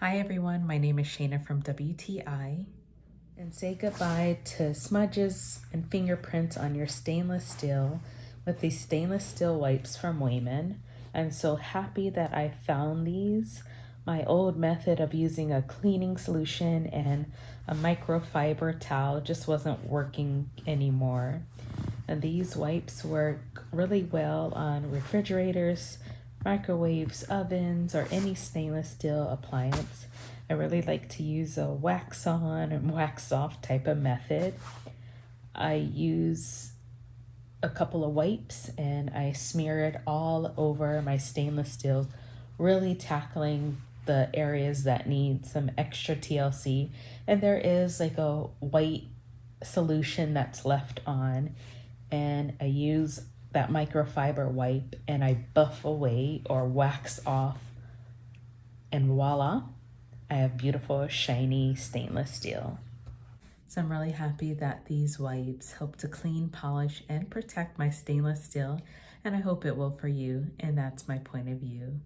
Hi everyone, my name is Shayna from WTI. And say goodbye to smudges and fingerprints on your stainless steel with these stainless steel wipes from Weiman. I'm so happy that I found these. My old method of using a cleaning solution and a microfiber towel just wasn't working anymore. And these wipes work really well on refrigerators, microwaves, ovens, or any stainless steel appliance. I really like to use a wax on and wax off type of method. I use a couple of wipes and I smear it all over my stainless steel, really tackling the areas that need some extra TLC. And there is like a white solution that's left on, and I use that microfiber wipe and I buff away or wax off, and voila, I have beautiful shiny stainless steel. So I'm really happy that these wipes help to clean, polish, and protect my stainless steel, and I hope it will for you, and that's my point of view.